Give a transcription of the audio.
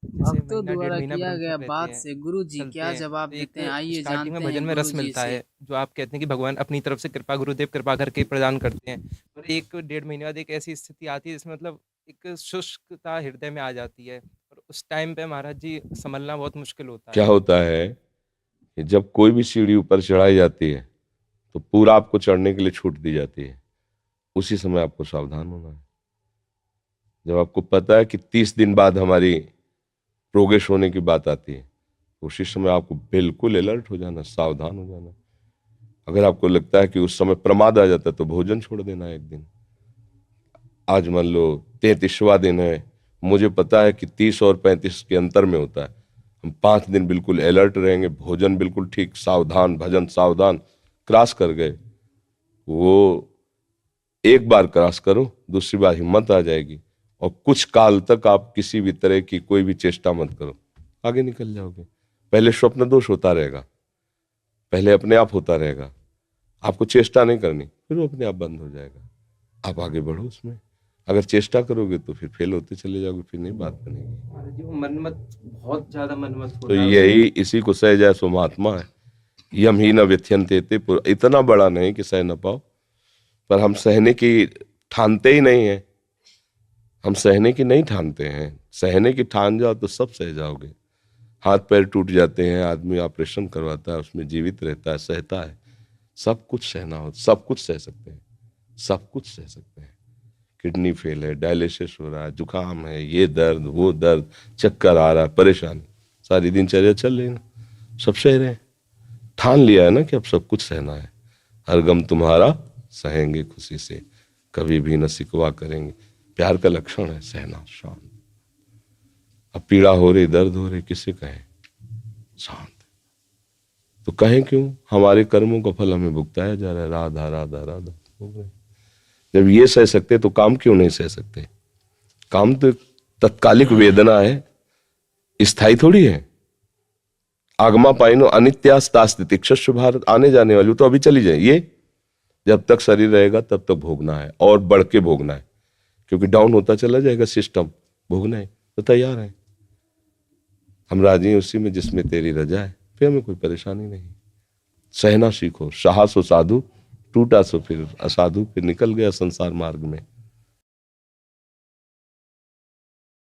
जैसे भक्तों महीना डेढ़ द्वारा महीना किया गया ब्रह्मचर्य रहते बात हैं, से गुरु जी चलते क्या हैं, जवाब तो देते हैं, एक आइए स्टार्टिंग में जानते हैं भजन में गुरु रस जी मिलता से। है, जो आप कहते हैं कि भगवान अपनी तरफ से कृपा, गुरुदेव कृपा करके प्रदान करते हैं। और 1 डेढ़ महीने बाद एक ऐसी स्थिति आती है जिसमें मतलब एक शुष्कता हृदय में आ जाती है, और उस टाइम पे महाराज जी सँभलना बहुत मुश्किल होता क्या है। होता है कि जब कोई भी सीढ़ी ऊपर चढ़ाई जाती है तो पूरा आपको चढ़ने के लिए छूट दी जाती है। उसी समय आपको सावधान होना है। जब आपको पता है कि 30 दिन बाद हमारी प्रोग्रेस होने की बात आती है, उसी समय आपको बिल्कुल अलर्ट हो जाना, सावधान हो जाना। अगर आपको लगता है कि उस समय प्रमाद आ जाता है तो भोजन छोड़ देना है एक दिन। आज मान लो 33वां दिन है, मुझे पता है कि 30 और 35 के अंतर में होता है। हम 5 दिन बिल्कुल अलर्ट रहेंगे, भोजन बिल्कुल ठीक, सावधान, भजन सावधान। क्रॉस कर गए, वो एक बार क्रॉस करो, दूसरी बार हिम्मत आ जाएगी, और कुछ काल तक आप किसी भी तरह की कोई भी चेष्टा मत करो, आगे निकल जाओगे। पहले स्वप्न दोष होता रहेगा, पहले अपने आप होता रहेगा, आपको चेष्टा नहीं करनी, फिर वो अपने आप बंद हो जाएगा। आप आगे बढ़ो उसमें। अगर चेष्टा करोगे तो फिर फेल होते चले जाओगे, फिर नहीं बात बनेगी। महाराज जी वो मनमत बहुत ज़्यादा मनमत तो होता है उसमें। यही इसी को सह जाए सो महात्मा है। यम ही न व्यथ्यन्ते ते इतना बड़ा नहीं कि सह न पाओ, पर हम सहने की ठानते ही नहीं है। हम सहने की नहीं ठानते हैं, सहने की ठान जाओ तो सब सह जाओगे। हाथ पैर टूट जाते हैं, आदमी ऑपरेशन करवाता है, उसमें जीवित रहता है, सहता है। सब कुछ सहना हो, सब कुछ सह सकते हैं, सब कुछ सह सकते हैं। किडनी फेल है, डायलिसिस हो रहा है, जुकाम है, ये दर्द वो दर्द, चक्कर आ रहा है, परेशानी, सारी दिनचर्या चल रही है ना, सब सह रहे हैं। ठान लिया है ना कि अब सब कुछ सहना है। हर गम तुम्हारा सहेंगे खुशी से, कभी भी न सिकवा करेंगे। प्यार का लक्षण है सहना, शांत। अब पीड़ा हो रही, दर्द हो रही, किसे कहें? शांत। तो कहें क्यों? हमारे कर्मों का फल हमें भुगताया जा रहा है। राधा राधा राधा हो गए। जब ये सह सकते तो काम क्यों नहीं सह सकते? काम तो तत्कालिक वेदना है, स्थायी थोड़ी है। आगमा पाइनो अनित्यास्तास्ति तिक्षस्व भारत, आने जाने वाली, तो अभी चली जाए। ये जब तक शरीर रहेगा तब तक भोगना है, और बढ़ के भोगना है, क्योंकि डाउन होता चला जाएगा सिस्टम। भोगना है तो तैयार है। हम राजी हैं उसी में जिसमें तेरी रजा है, फिर हमें कोई परेशानी नहीं। सहना सीखो। सहा सो साधु, टूटा सो फिर असाधु, फिर निकल गया संसार मार्ग में।